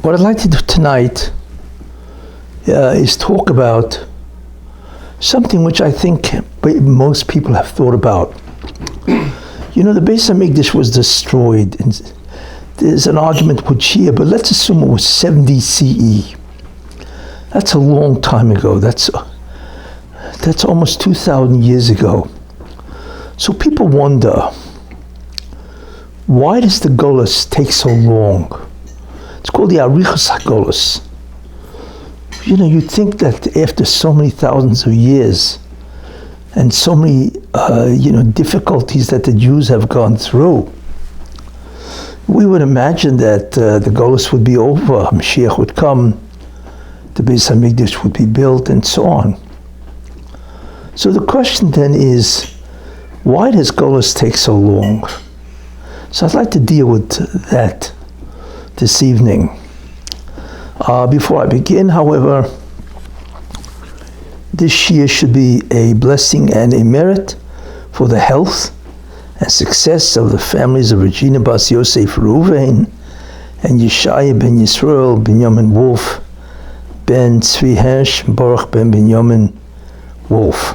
What I'd like to do tonight is talk about something which I think most people have thought about. You know, the Beis HaMikdash was destroyed. And there's an argument with Shiur, but let's assume it was 70 CE. That's a long time ago. That's almost 2,000 years ago. So people wonder, why does the Golus take so long? It's called the Arichas HaGolus. You know, you'd think that after so many thousands of years and so many, difficulties that the Jews have gone through, we would imagine that the Golus would be over, Mashiach would come, the Beis HaMikdash would be built, and so on. So the question then is, why does Golus take so long? So I'd like to deal with that this evening. Before I begin, however, this Shiur should be a blessing and a merit for the health and success of the families of Regina Bas Yosef Reuven and Yeshaya ben Yisrael Binyamin Wolf ben Tzvi Hersh Baruch ben Binyamin Wolf.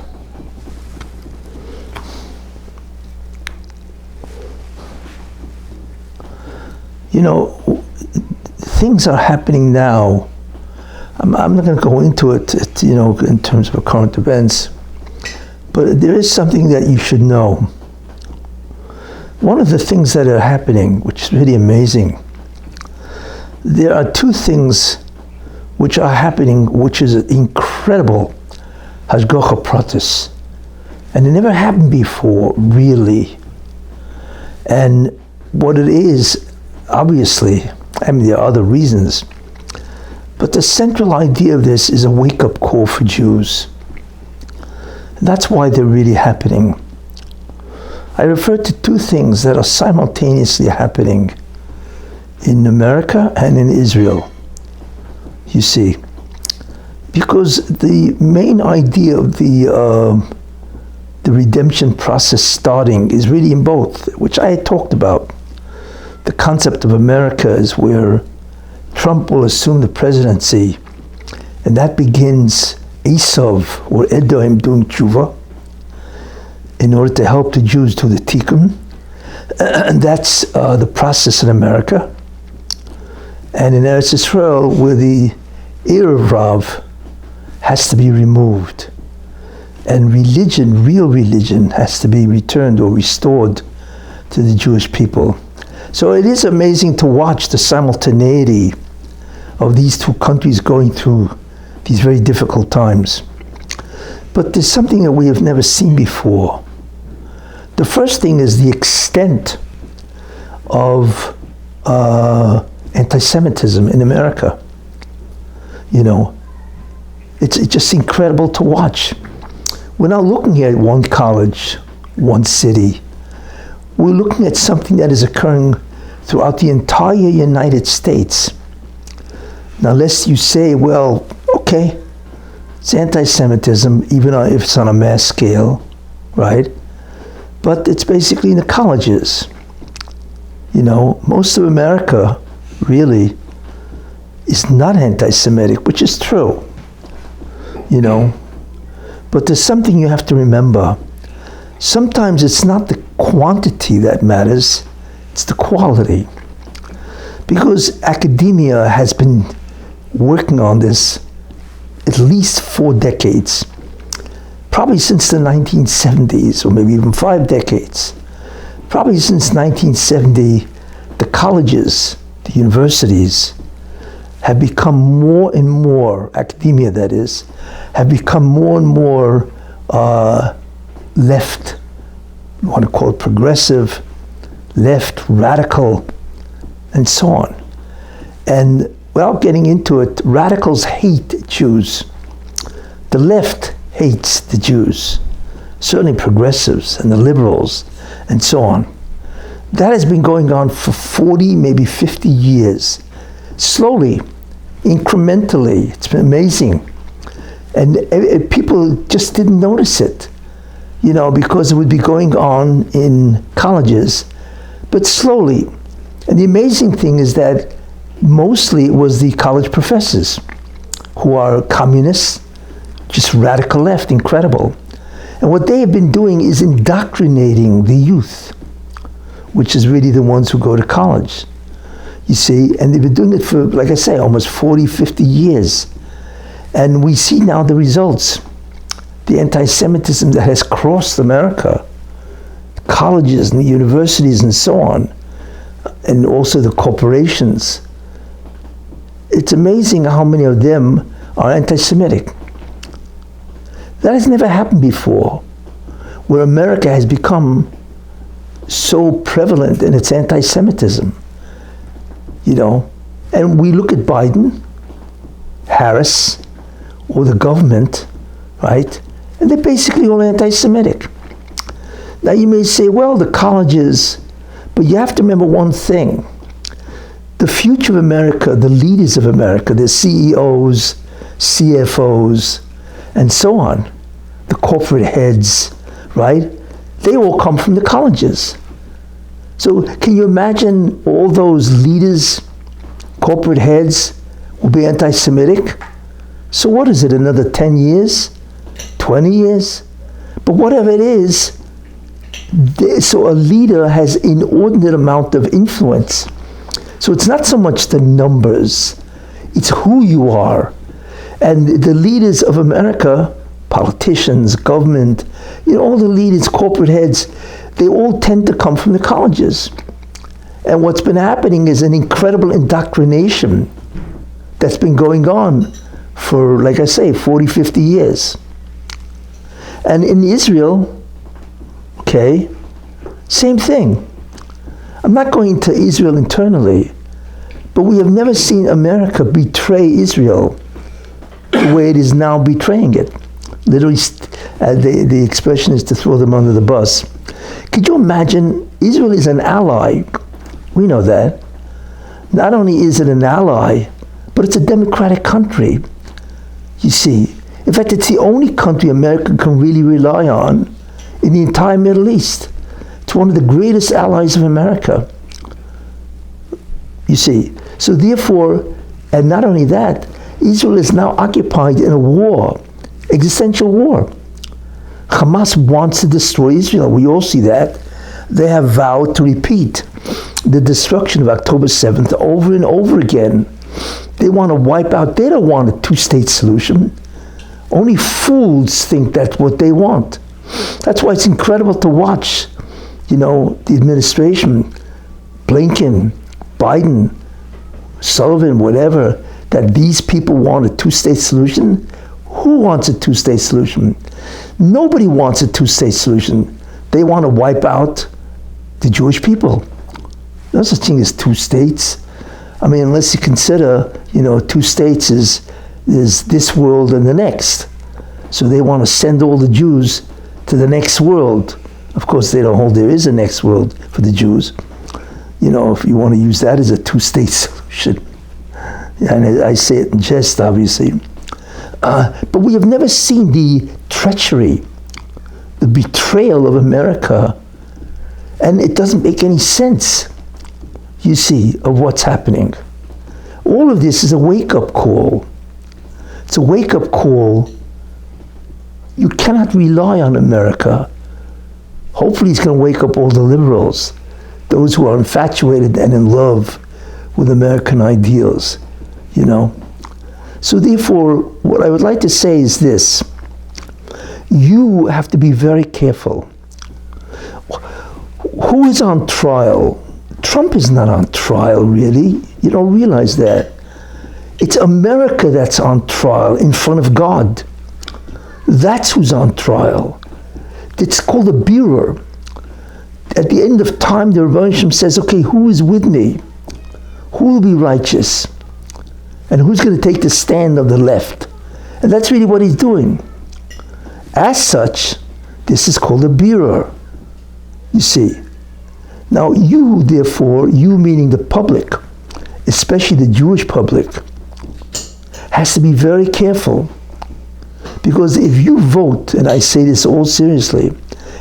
You know, things are happening now. I'm not going to go into it, in terms of current events, but there is something that you should know. One of the things that are happening, which is really amazing, there are two things which are happening, which is incredible Hashkafa pratis, and it never happened before, really. And what it is, obviously, there are other reasons, but the central idea of this is a wake-up call for Jews. That's why they're really happening. I refer to two things that are simultaneously happening in America and in Israel, you see. Because the main idea of the redemption process starting is really in both, which I had talked about. The concept of America is where Trump will assume the presidency, and that begins Esav or Edom doing tshuva in order to help the Jews do the tikkun. And that's the process in America. And in Eretz Israel, where the Erev Rav has to be removed, and religion, real religion, has to be returned or restored to the Jewish people. So it is amazing to watch the simultaneity of these two countries going through these very difficult times. But there's something that we have never seen before. The first thing is the extent of anti-Semitism in America. You know, it's just incredible to watch. We're not looking at one college, one city. We're looking at something that is occurring throughout the entire United States. Now, lest you say, well, okay, it's anti-Semitism, even if it's on a mass scale, right? But it's basically in the colleges. You know, most of America really is not anti-Semitic, which is true, you know. But there's something you have to remember. Sometimes it's not the quantity that matters, it's the quality. Because academia has been working on this at least 4 decades, probably since the 1970s, or maybe even 5 decades. Probably since 1970, the colleges, the universities, have become more and more, academia that is, have become more and more left, you want to call it progressive, left, radical, and so on. And without getting into it, radicals hate Jews. The left hates the Jews, certainly progressives and the liberals, and so on. That has been going on for 40, maybe 50 years. Slowly, incrementally, it's been amazing. And people just didn't notice it, you know, because it would be going on in colleges, but slowly. And the amazing thing is that mostly it was the college professors who are communists, just radical left, incredible. And what they have been doing is indoctrinating the youth, which is really the ones who go to college. You see, and they've been doing it for, like I say, almost 40, 50 years. And we see now the results. The anti-Semitism that has crossed America, colleges and the universities and so on, and also the corporations. It's amazing how many of them are anti-Semitic. That has never happened before, where America has become so prevalent in its anti-Semitism. You know, and we look at Biden, Harris, or the government, right? And they're basically all anti-Semitic. Now you may say, well, the colleges, but you have to remember one thing. The future of America, the leaders of America, the CEOs, CFOs, and so on, the corporate heads, right? They all come from the colleges. So can you imagine all those leaders, corporate heads, will be anti-Semitic? So what is it, another 10 years, 20 years? But whatever it is, so a leader has inordinate amount of influence. So it's not so much the numbers, it's who you are. And the leaders of America, politicians, government, you know, all the leaders, corporate heads, they all tend to come from the colleges. And what's been happening is an incredible indoctrination that's been going on for, like I say, 40, 50 years. And in Israel, okay, same thing. I'm not going to Israel internally, but we have never seen America betray Israel the way it is now betraying it. Literally, the expression is to throw them under the bus. Could you imagine, Israel is an ally. We know that. Not only is it an ally, but it's a democratic country. You see, in fact, it's the only country America can really rely on in the entire Middle East. It's one of the greatest allies of America. You see, so therefore, and not only that, Israel is now occupied in a war, existential war. Hamas wants to destroy Israel. We all see that. They have vowed to repeat the destruction of October 7th over and over again. They want to wipe out. They don't want a two-state solution. Only fools think that's what they want. That's why it's incredible to watch, you know, the administration, Blinken, Biden, Sullivan, whatever, that these people want a two-state solution. Who wants a two-state solution? Nobody wants a two-state solution. They want to wipe out the Jewish people. No such thing as two states. I mean, unless you consider, you know, two states is this world and the next. So they want to send all the Jews to the next world. Of course, they don't hold there is a next world for the Jews. You know, if you want to use that as a two-state solution. And I say it in jest, obviously. But we have never seen the treachery, the betrayal of America, and it doesn't make any sense, you see, of what's happening. All of this is a wake-up call. It's a wake-up call. You cannot rely on America. Hopefully it's going to wake up all the liberals, those who are infatuated and in love with American ideals, you know. So therefore, what I would like to say is this. You have to be very careful. Who is on trial? Trump is not on trial, really. You don't realize that. It's America that's on trial in front of God. That's who's on trial. It's called a Bureau. At the end of time, the Rabbi says, okay, who is with me? Who will be righteous? And who's going to take the stand of the left? And that's really what he's doing. As such, this is called a Bureau. You see. Now you, therefore, you meaning the public, especially the Jewish public, has to be very careful. Because if you vote, and I say this all seriously,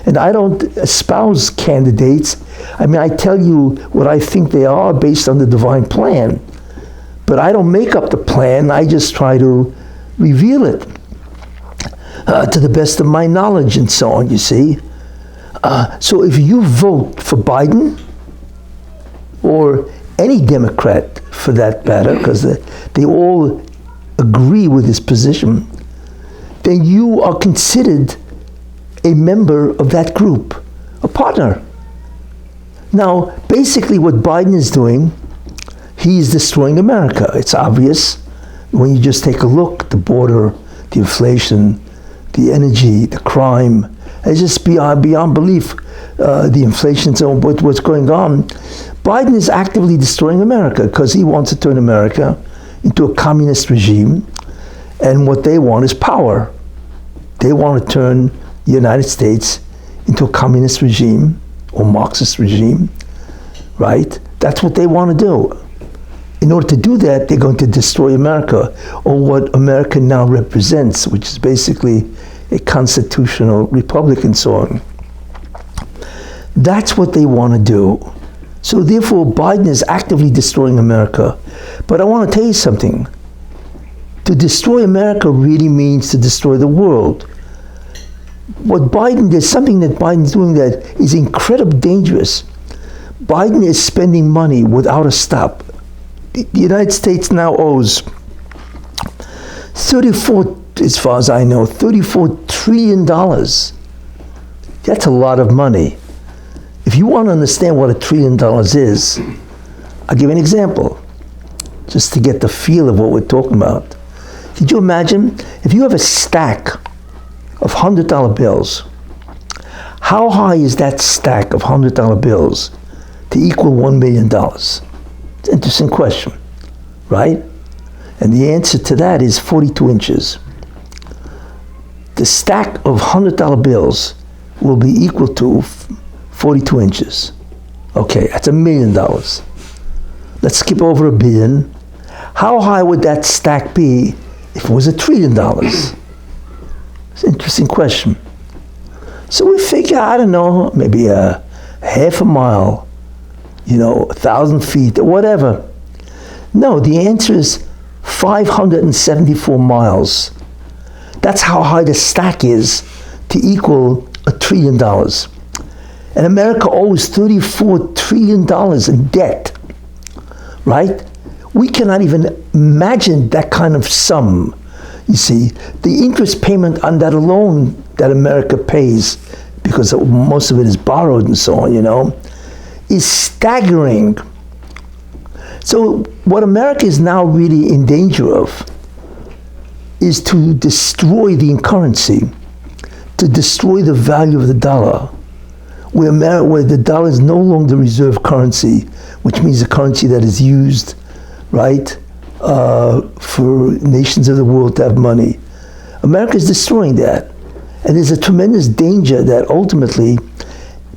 and I don't espouse candidates, I mean, I tell you what I think they are based on the divine plan. But I don't make up the plan, I just try to reveal it to the best of my knowledge and so on, you see. So if you vote for Biden, or any Democrat for that matter, because they all agree with his position, then you are considered a member of that group, a partner. Now, basically what Biden is doing, he is destroying America. It's obvious when you just take a look, the border, the inflation, the energy, the crime, it's just beyond belief. The inflation, so what's going on. Biden is actively destroying America because he wants to turn America into a communist regime, and what they want is power. They want to turn the United States into a communist regime or Marxist regime, right? That's what they want to do. In order to do that, they're going to destroy America, or what America now represents, which is basically a constitutional republic and so on. That's what they want to do. So therefore, Biden is actively destroying America. But I want to tell you something. To destroy America really means to destroy the world. There's something that Biden's doing that is incredibly dangerous. Biden is spending money without a stop. The United States now owes 34, as far as I know, $34 trillion. That's a lot of money. If you want to understand what $1 trillion is, I'll give you an example, just to get the feel of what we're talking about. Could you imagine if you have a stack of $100 bills, how high is that stack of $100 bills to equal $1 million? It's an interesting question, right? And the answer to that is 42 inches. The stack of $100 bills will be equal to 42 inches. Okay, that's $1 million. Let's skip over $1 billion. How high would that stack be if it was $1 trillion? It's an interesting question. So we figure, I don't know, maybe a half a mile, 1,000 feet, or whatever. No, the answer is 574 miles. That's how high the stack is to equal $1 trillion. And America owes $34 trillion in debt, right? We cannot even imagine that kind of sum. You see, the interest payment on that alone that America pays, because most of it is borrowed and so on, is staggering. So what America is now really in danger of is to destroy the currency, to destroy the value of the dollar, where the dollar is no longer the reserve currency, which means a currency that is used, right, for nations of the world to have money. America is destroying that. And there's a tremendous danger that ultimately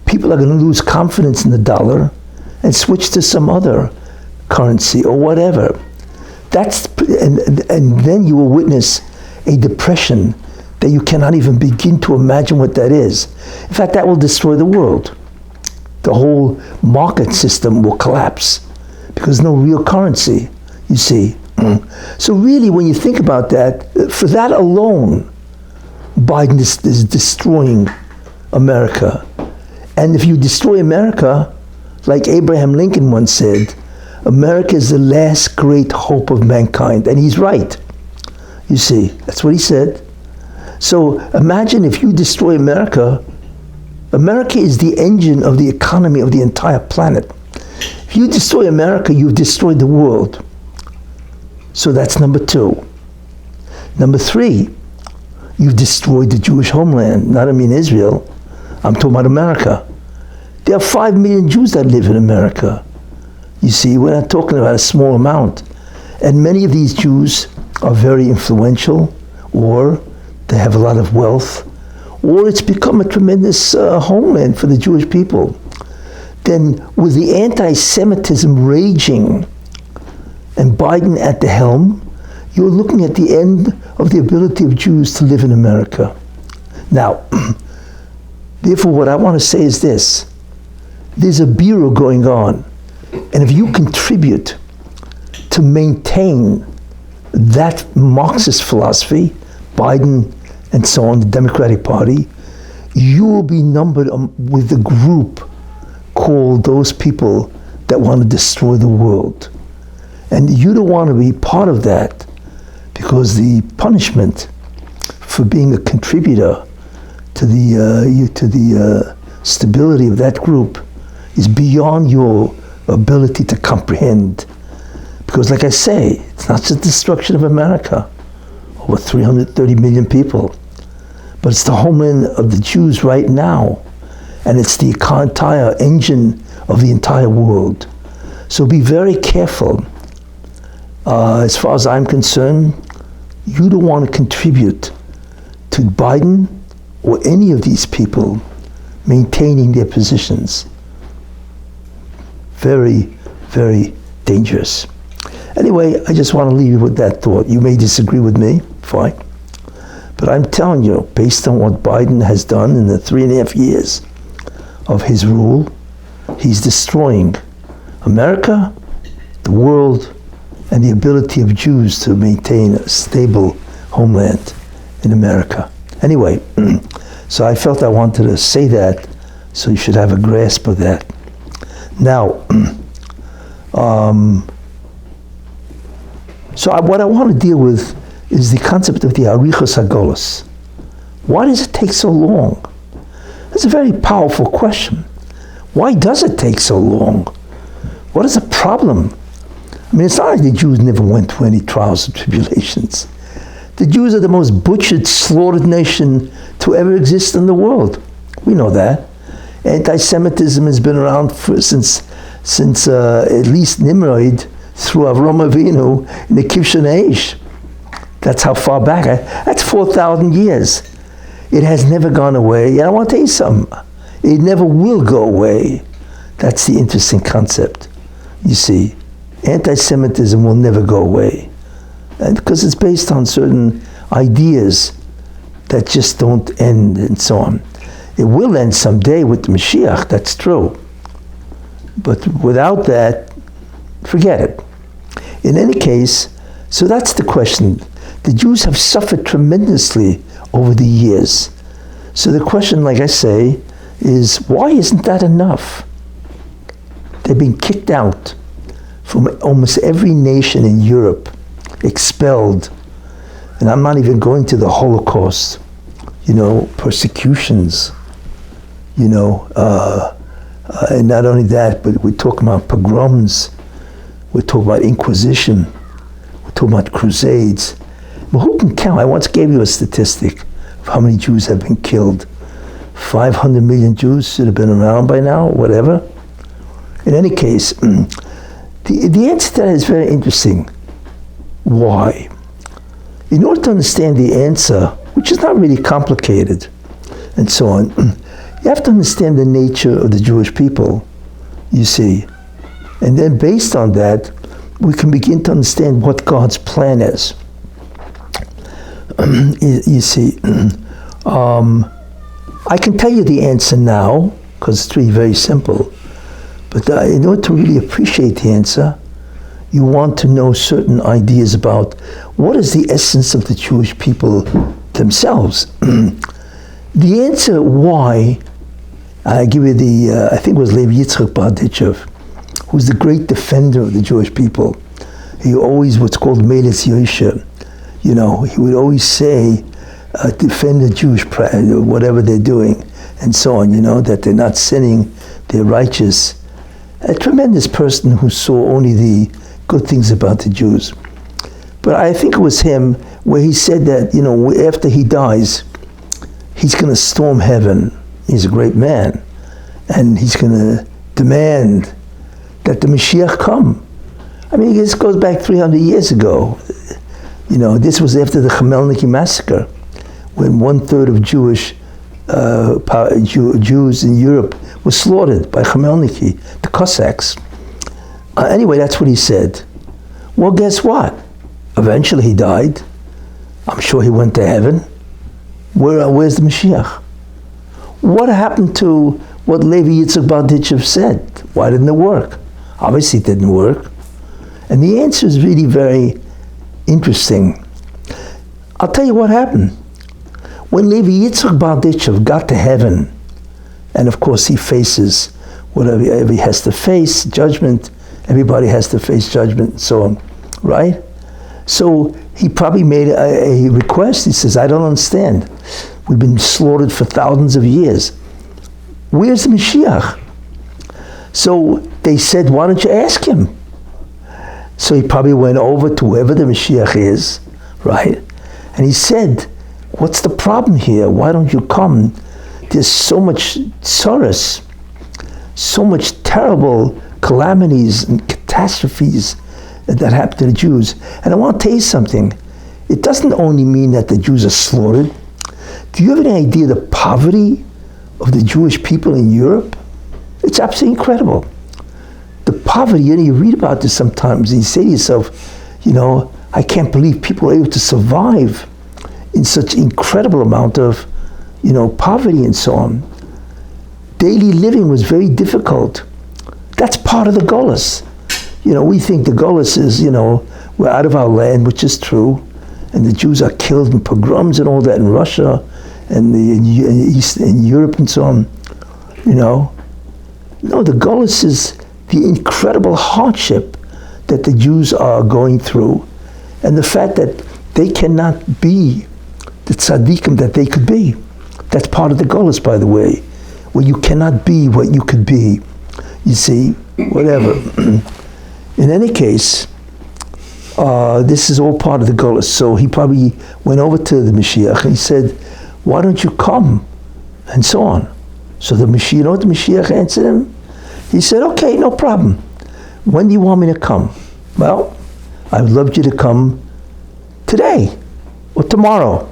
people are going to lose confidence in the dollar and switch to some other currency or whatever. And then you will witness a depression that you cannot even begin to imagine what that is. In fact, that will destroy the world. The whole market system will collapse because no real currency, you see. So really, when you think about that, for that alone, Biden is destroying America. And if you destroy America, like Abraham Lincoln once said, America is the last great hope of mankind. And he's right. You see, that's what he said. So imagine if you destroy America. America is the engine of the economy of the entire planet. If you destroy America, you've destroyed the world. So that's number two. Number three, you've destroyed the Jewish homeland. Not Israel. I'm talking about America. There are 5 million Jews that live in America. You see, we're not talking about a small amount. And many of these Jews are very influential, or they have a lot of wealth, or it's become a tremendous homeland for the Jewish people. Then with the anti-Semitism raging and Biden at the helm, you're looking at the end of the ability of Jews to live in America. Now, therefore, what I want to say is this. There's a bureau going on, and if you contribute to to maintain that Marxist philosophy, Biden and so on, the Democratic Party, you will be numbered with the group called those people that want to destroy the world. And you don't want to be part of that, because the punishment for being a contributor to the stability of that group is beyond your ability to comprehend. Because like I say, it's not just destruction of America, over 330 million people, but it's the homeland of the Jews right now, and it's the entire engine of the entire world. So be very careful. As far as I'm concerned, you don't want to contribute to Biden or any of these people maintaining their positions. Very, very dangerous. Anyway, I just want to leave you with that thought. You may disagree with me, fine. But I'm telling you, based on what Biden has done in the 3.5 years of his rule, he's destroying America, the world, and the ability of Jews to maintain a stable homeland in America. Anyway, so I felt I wanted to say that, so you should have a grasp of that. Now, what I want to deal with is the concept of the Arichos HaGolos. Why does it take so long? That's a very powerful question. Why does it take so long? What is the problem? I mean, it's not like the Jews never went through any trials and tribulations. The Jews are the most butchered, slaughtered nation to ever exist in the world. We know that. Anti-Semitism has been around since at least Nimrod, through Avram Avinu in the Kivshon Eish. That's how far back. That's 4,000 years. It has never gone away. And I want to tell you something. It never will go away. That's the interesting concept. You see, anti-Semitism will never go away. And because it's based on certain ideas that just don't end and so on. It will end someday with the Mashiach, that's true. But without that, forget it. In any case, so that's the question. The Jews have suffered tremendously over the years. So the question, like I say, is why isn't that enough? They've been kicked out from almost every nation in Europe, expelled. And I'm not even going to the Holocaust, persecutions, and not only that, but we're talking about pogroms, we're talking about Inquisition, we're talking about crusades. But who can count? I once gave you a statistic of how many Jews have been killed. 500 million Jews should have been around by now, whatever. In any case, the answer to that is very interesting. Why? In order to understand the answer, which is not really complicated, and so on, you have to understand the nature of the Jewish people, you see. And then based on that, we can begin to understand what God's plan is. You see, I can tell you the answer now, because it's really very simple. But in order to really appreciate the answer, you want to know certain ideas about what is the essence of the Jewish people themselves. The answer why, I give you I think it was Lev Yitzchak Barditchev, who's the great defender of the Jewish people. He always, what's called Melis Yosha, he would always say, defend the Jewish, whatever they're doing, and so on, that they're not sinning, they're righteous. A tremendous person who saw only the good things about the Jews. But I think it was him where he said that, after he dies, he's going to storm heaven. He's a great man. And he's going to demand that the Mashiach come. I mean, this goes back 300 years ago. This was after the Khmelnytsky massacre, when 1/3 of Jews in Europe were slaughtered by Khmelnytsky, the Cossacks. Anyway, that's what he said. Well, guess what? Eventually he died. I'm sure he went to heaven. Where's the Mashiach? What happened to what Levi Yitzchak Barditchev said? Why didn't it work? Obviously it didn't work. And the answer is really very interesting. I'll tell you what happened. When Levi Yitzchak Balditchev got to heaven, and of course he faces whatever he has to face, judgment, everybody has to face judgment and so on, right? So he probably made a request. He says, I don't understand. We've been slaughtered for thousands of years. Where's the Mashiach? So they said, why don't you ask him? So he probably went over to whoever the Mashiach is, right? And he said, what's the problem here? Why don't you come? There's so much sorrows, so much terrible calamities and catastrophes that happen to the Jews. And I want to tell you something. It doesn't only mean that the Jews are slaughtered. Do you have any idea the poverty of the Jewish people in Europe? It's absolutely incredible. The poverty, you read about this sometimes, and you say to yourself, I can't believe people are able to survive in such incredible amount of, poverty and so on. Daily living was very difficult. That's part of the Golus. We think the Golus is, we're out of our land, which is true, and the Jews are killed in pogroms and all that in Russia and in Europe and so on. No, the Golus is the incredible hardship that the Jews are going through, and the fact that they cannot be the tzaddikim that they could be. That's part of the Golus, by the way, where you cannot be what you could be. You see, whatever. In any case, this is all part of the Golus. So he probably went over to the Mashiach and he said, why don't you come? And so on. So the Mashiach, you know what the Mashiach answered him? He said, okay, no problem. When do you want me to come? Well, I would love you to come today or tomorrow.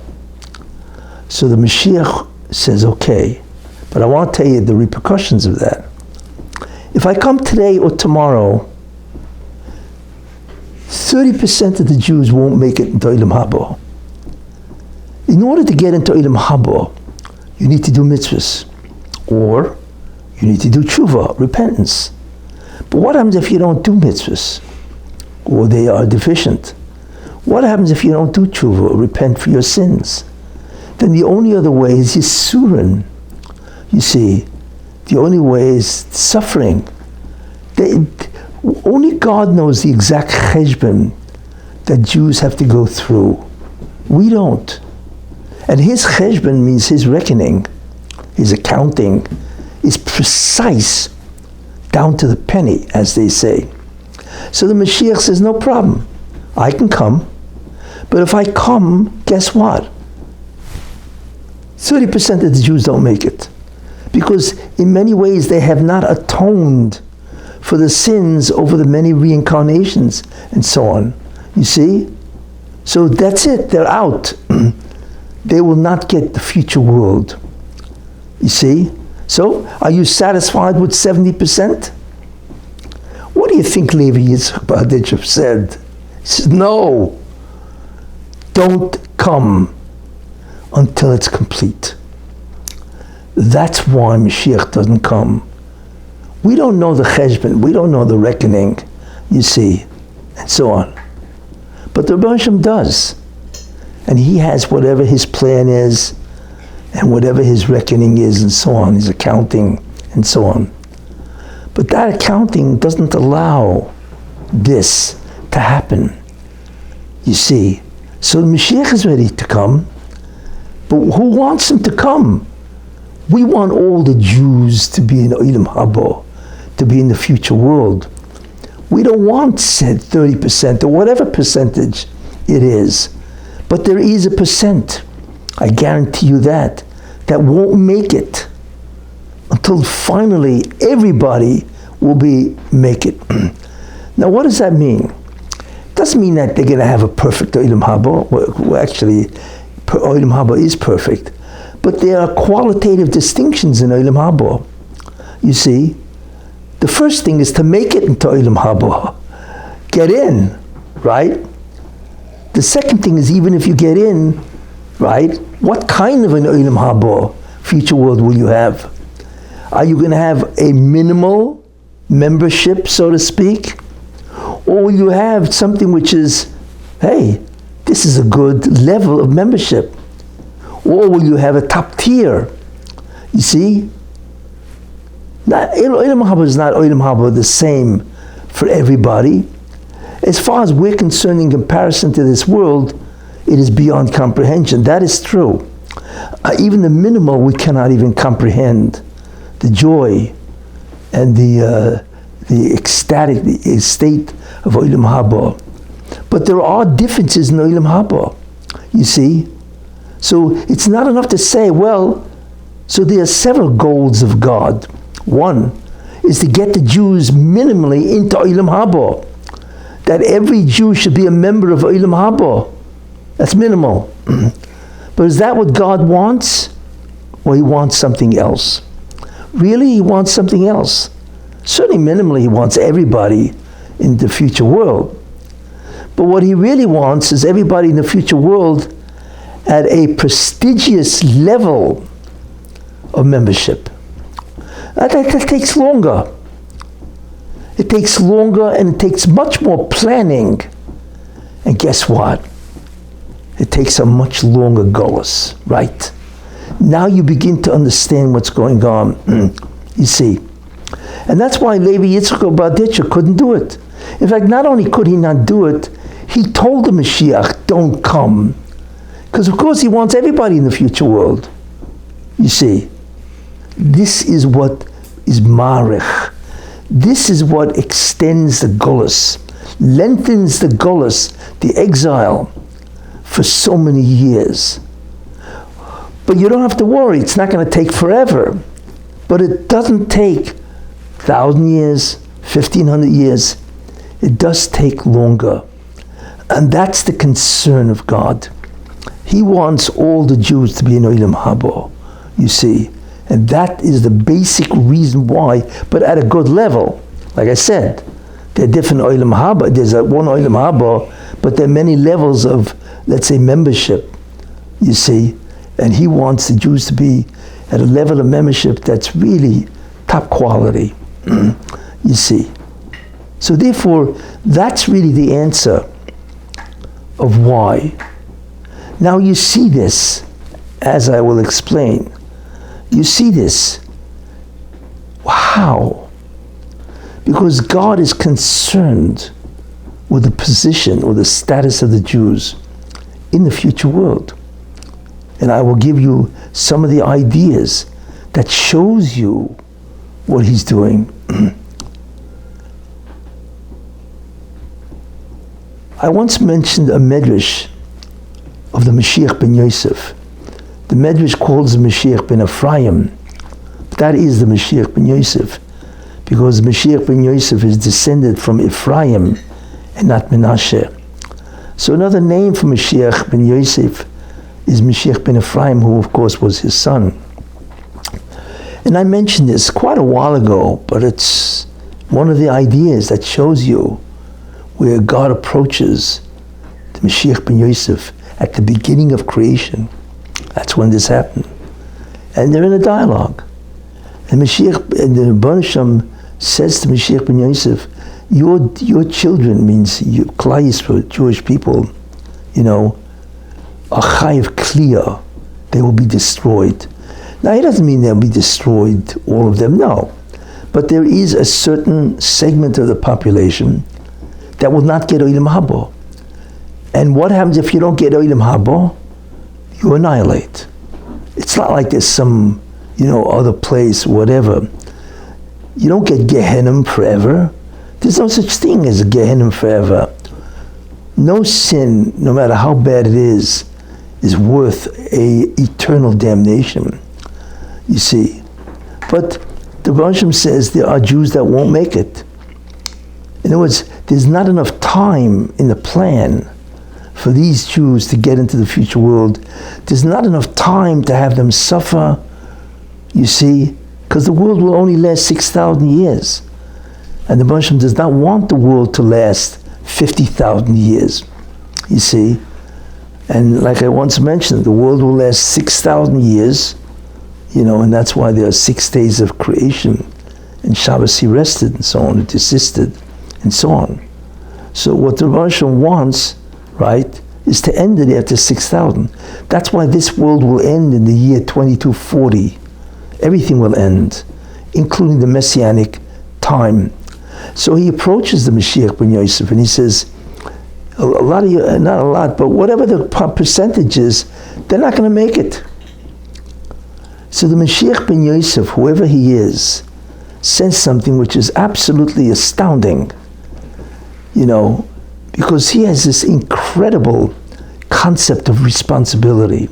So the Mashiach says, okay, but I want to tell you the repercussions of that. If I come today or tomorrow, 30% of the Jews won't make it into Olam Haba. In order to get into Olam Haba, you need to do mitzvahs, or you need to do tshuva, repentance. But what happens if you don't do mitzvahs, or they are deficient? What happens if you don't do tshuva, or repent for your sins? Then the only other way is yisurin. You see, the only way is suffering. Only God knows the exact cheshbon that Jews have to go through. We don't. And his cheshbon means his reckoning, his accounting, is precise down to the penny, as they say. So the Mashiach says, no problem. I can come. But if I come, guess what? 30% of the Jews don't make it. Because in many ways they have not atoned for the sins over the many reincarnations and so on. You see? So that's it, they're out. They will not get the future world. You see? So, are you satisfied with 70%? What do you think Levi Yitzchak said? He said, no, don't come until it's complete. That's why Mashiach doesn't come. We don't know the cheshbon, we don't know the reckoning, you see, and so on. But the Rebbe Hashem does. And he has whatever his plan is, and whatever his reckoning is, and so on, his accounting, and so on. But that accounting doesn't allow this to happen, you see. So the Mashiach is ready to come, but who wants him to come? We want all the Jews to be in Olam Haba, to be in the future world. We don't want said 30% or whatever percentage it is. But there is a percent, I guarantee you that won't make it until finally everybody will make it. Now what does that mean? It doesn't mean that they're going to have a perfect Olam Haba. Well, actually, Olam Haba is perfect. But there are qualitative distinctions in Olam Haba. You see, the first thing is to make it into Olam Haba. Get in, right? The second thing is, even if you get in, right, what kind of an Olam Haba future world will you have? Are you going to have a minimal membership, so to speak? Or will you have something which is, hey, this is a good level of membership? Or will you have a top tier? You see? Olam Haba is not Olam Haba the same for everybody. As far as we're concerned in comparison to this world, it is beyond comprehension. That is true. Even the minimal we cannot even comprehend. The joy and the ecstatic the state of Olam Haba. But there are differences in Olam Haba, you see. So it's not enough to say, well, so there are several goals of God. One is to get the Jews minimally into Olam Haba. That every Jew should be a member of Olam Haba. That's minimal. But is that what God wants? Or he wants something else? Really, he wants something else. Certainly minimally he wants everybody in the future world. But what he really wants is everybody in the future world at a prestigious level of membership. That takes longer. It takes longer and it takes much more planning. And guess what? It takes a much longer goals, right? Now you begin to understand what's going on. You see. And that's why Levi Yitzchak Barditcher couldn't do it. In fact, not only could he not do it, he told the Mashiach, don't come. Because of course he wants everybody in the future world. You see. This is what is Marich. This is what extends the Golus, lengthens the Golus, the exile, for so many years. But you don't have to worry, it's not going to take forever. But it doesn't take 1,000 years, 1,500 years. It does take longer. And that's the concern of God. He wants all the Jews to be in Olam Haba, you see. And that is the basic reason why, but at a good level. Like I said, there are different Olam Haba. There's one Olam Haba, but there are many levels of, let's say, membership, you see. And he wants the Jews to be at a level of membership that's really top quality, you see. So therefore, that's really the answer of why. Now you see this, as I will explain. You see this. Wow. Because God is concerned with the position or the status of the Jews in the future world. And I will give you some of the ideas that shows you what he's doing. I once mentioned a medrash of the Mashiach ben Yosef. The medrash calls the Mashiach ben Ephraim. That is the Mashiach ben Yosef, because Mashiach ben Yosef is descended from Ephraim and not Menashe. So another name for Mashiach ben Yosef is Mashiach ben Ephraim, who of course was his son. And I mentioned this quite a while ago, but it's one of the ideas that shows you where God approaches the Mashiach ben Yosef at the beginning of creation. That's when this happened. And they're in a dialogue. And Mashiach, and the Rebbeinu Shem says to Mashiach ben Yosef, your children, means you, Klal Yisrael, Jewish people, you know, are chayiv kliya. They will be destroyed. Now, it doesn't mean they'll be destroyed, all of them, no. But there is a certain segment of the population that will not get Olam Haba. And what happens if you don't get Olam Haba? You annihilate. It's not like there's some, other place, whatever. You don't get Gehenna forever. There's no such thing as a Gehenna forever. No sin, no matter how bad it is worth a eternal damnation. You see. But the Rebbeinu says there are Jews that won't make it. In other words, there's not enough time in the plan for these Jews to get into the future world. There's not enough time to have them suffer, you see, because the world will only last 6,000 years. And the Rebbeinu does not want the world to last 50,000 years, you see. And like I once mentioned, the world will last 6,000 years, and that's why there are 6 days of creation. And Shabbos he rested, and so on, it desisted, and so on. So what the Russian wants, right, is to end it after 6,000. That's why this world will end in the year 2240. Everything will end, including the Messianic time. So he approaches the Mashiach ben Yosef and he says, a lot of you, not a lot, but whatever the percentage is, they're not going to make it. So the Mashiach ben Yosef, whoever he is, says something which is absolutely astounding, because he has this incredible concept of responsibility.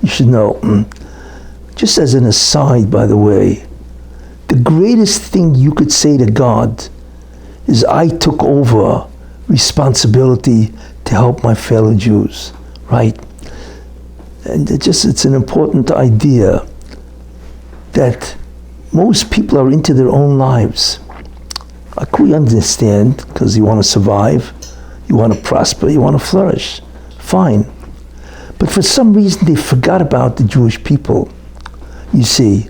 You should know, just as an aside, by the way, the greatest thing you could say to God is, I took over responsibility to help my fellow Jews, right? And it's an important idea that most people are into their own lives. Like we understand, because you want to survive, you want to prosper, you want to flourish. Fine. But for some reason they forgot about the Jewish people. You see,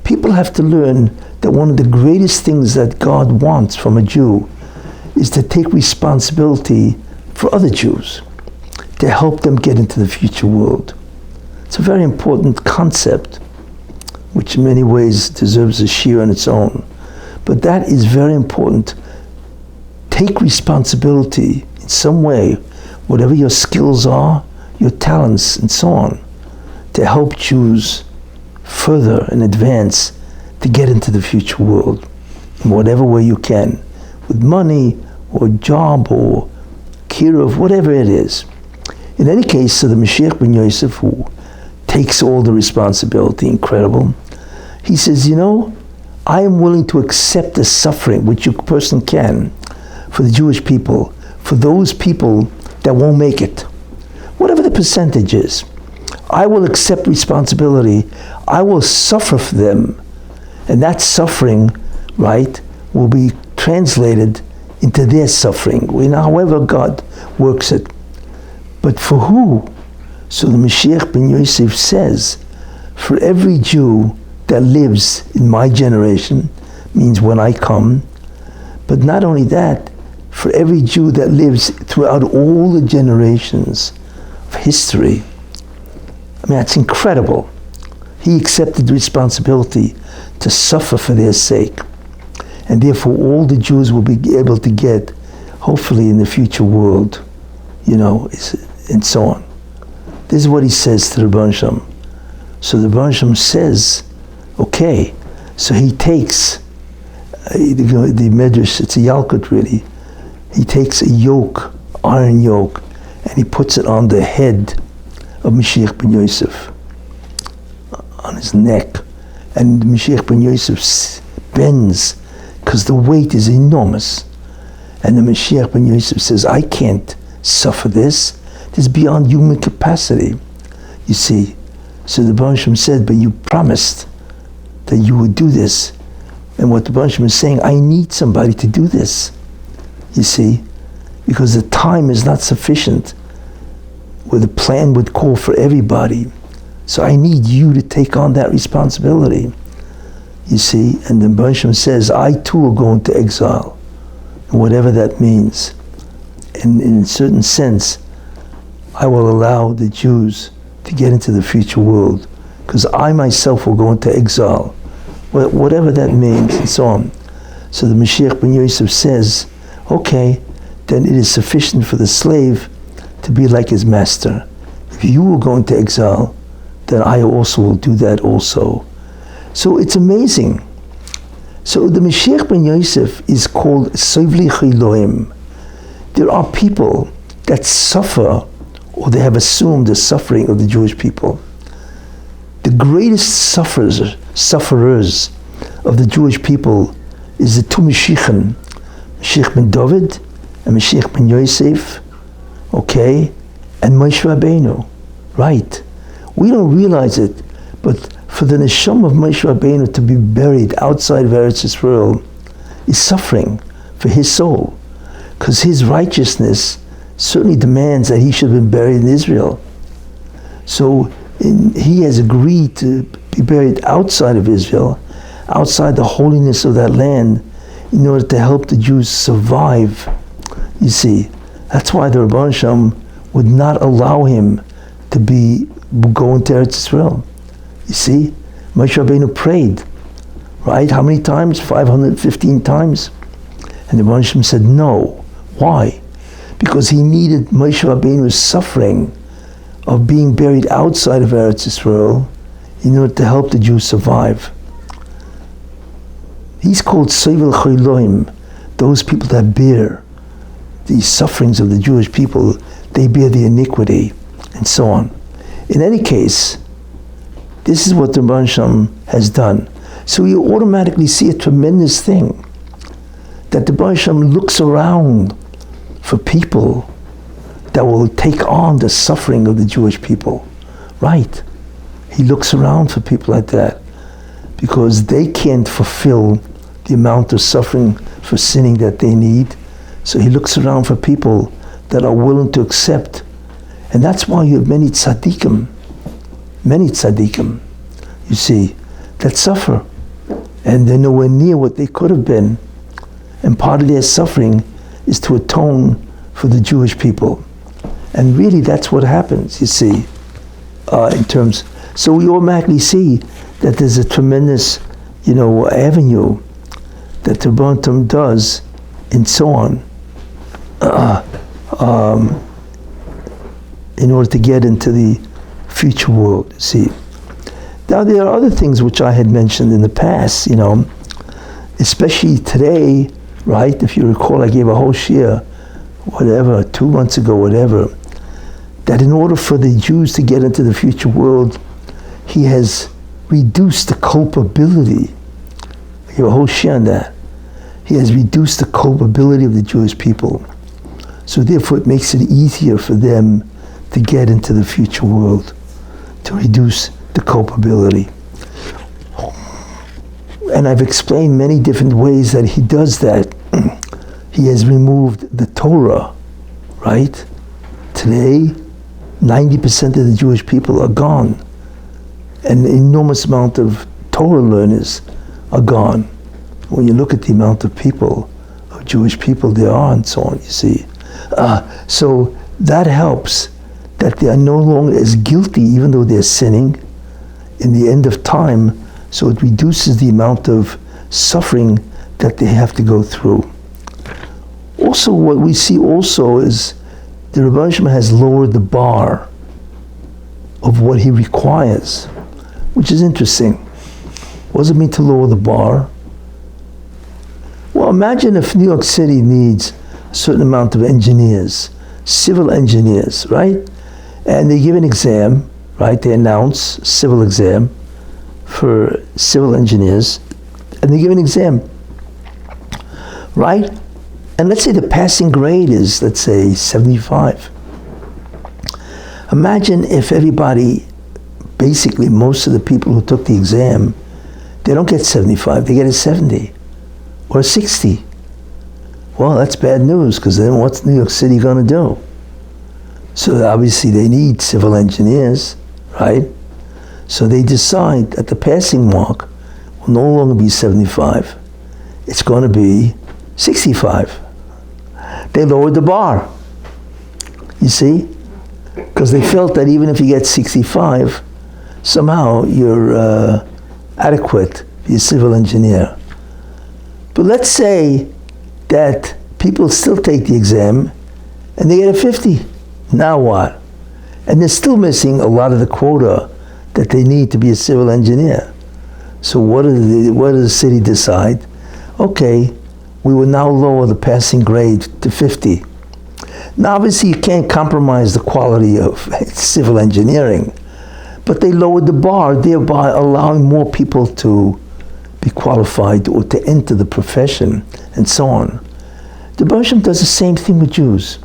people have to learn that one of the greatest things that God wants from a Jew is to take responsibility for other Jews, to help them get into the future world. It's a very important concept, which in many ways deserves a shiur on its own. But that is very important. Take responsibility in some way, whatever your skills are, your talents, and so on, to help Jews further and advance to get into the future world in whatever way you can, with money or job or kiruv, whatever it is. In any case, so the Mashiach ben Yosef, who takes all the responsibility, incredible, he says, I am willing to accept the suffering, which a person can, for the Jewish people, for those people that won't make it. Whatever the percentage is, I will accept responsibility. I will suffer for them. And that suffering, right, will be translated into their suffering, however God works it. But for who? So the Mashiach ben Yosef says, for every Jew that lives in my generation, means when I come, but not only that, for every Jew that lives throughout all the generations of history. I mean, that's incredible. He accepted the responsibility to suffer for their sake. And therefore all the Jews will be able to get, hopefully in the future world, and so on. This is what he says to the Rebbe Shem. So the Rebbe Shem says, okay, so he takes the Medrash, it's a Yalkut really, he takes a yoke, iron yoke, and he puts it on the head of Mashiach ben Yosef, on his neck, and Mashiach ben Yosef bends, because the weight is enormous. And the Mashiach ben Yosef says, I can't suffer this. This is beyond human capacity. You see, so the Rebbe Shem said, but you promised that you would do this. And what the Rebbe Shem is saying, I need somebody to do this. You see, because the time is not sufficient where the plan would call for everybody. So I need you to take on that responsibility. You see, and the Rebbe Shem says, I too are going to exile, whatever that means. And in a certain sense, I will allow the Jews to get into the future world, because I myself will go into exile, whatever that means, and so on. So the Mashiach ben Yosef says, okay, then it is sufficient for the slave to be like his master. If you will go into exile, then I also will do that also. So it's amazing. So the Mashiach ben Yosef is called Sovli Chiloim. There are people that suffer, or they have assumed the suffering of the Jewish people. The greatest sufferers of the Jewish people is the two Mashiachim, Mashiach ben David and Mashiach ben Yosef, okay, and Moshe Rabbeinu, right? We don't realize it, but for the neshama of Moshe Rabbeinu to be buried outside of Eretz Yisrael is suffering for his soul, because his righteousness certainly demands that he should have been buried in Israel. So he has agreed to be buried outside of Israel, outside the holiness of that land, in order to help the Jews survive You see, that's why the Rabban Shem would not allow him to go into Eretz Israel. You see, Moshe Rabbeinu prayed, right? How many times? 515 times. And the Rabban Shem said no. Why? Because he needed Moshe Rabbeinu's suffering of being buried outside of Eretz Israel in order to help the Jews survive. He's called Sovel Choyloim, those people that bear the sufferings of the Jewish people, they bear the iniquity, and so on. In any case, this is what the Rabban Shem has done. So you automatically see a tremendous thing, that the Rabban Shem looks around for people that will take on the suffering of the Jewish people. Right. He looks around for people like that because they can't fulfill the amount of suffering for sinning that they need. So he looks around for people that are willing to accept. And that's why you have many tzaddikim, you see, that suffer. And they're nowhere near what they could have been. And part of their suffering is to atone for the Jewish people. And really that's what happens, you see, in terms. So we automatically see that there's a tremendous, avenue that the Rabban Shem does, and so on, in order to get into the future world, see. Now there are other things which I had mentioned in the past, especially today, right? If you recall, I gave a whole shiur, 2 months ago, whatever, that in order for the Jews to get into the future world, he has reduced the culpability. I gave a whole shiur on that. He has reduced the culpability of the Jewish people. So therefore it makes it easier for them to get into the future world, to reduce the culpability. And I've explained many different ways that he does that. He has removed the Torah, right? Today, 90% of the Jewish people are gone. An enormous amount of Torah learners are gone. When you look at the amount of people, of Jewish people there are, and so on, you see. So that helps, that they are no longer as guilty, even though they're sinning, in the end of time, so it reduces the amount of suffering that they have to go through. Also, what we see also is the Rabban Shem has lowered the bar of what he requires, which is interesting. What does it mean to lower the bar? Well, imagine if New York City needs a certain amount of engineers, civil engineers, right? And they give an exam, right? They announce civil exam for civil engineers, and they give an exam, right? And let's say the passing grade is, let's say, 75. Imagine if everybody, basically most of the people who took the exam, they don't get 75, they get a 70 or a 60. Well, that's bad news, because then what's New York City going to do? So obviously they need civil engineers, right? So they decide that the passing mark will no longer be 75. It's going to be 65. They lowered the bar, you see? Because they felt that even if you get 65, somehow you're adequate to be a civil engineer. But let's say that people still take the exam and they get a 50. Now what? And they're still missing a lot of the quota that they need to be a civil engineer. So what does the city decide? Okay, we will now lower the passing grade to 50. Now obviously you can't compromise the quality of civil engineering, but they lowered the bar, thereby allowing more people to be qualified or to enter the profession, and so on. The Rabban Shem does the same thing with Jews.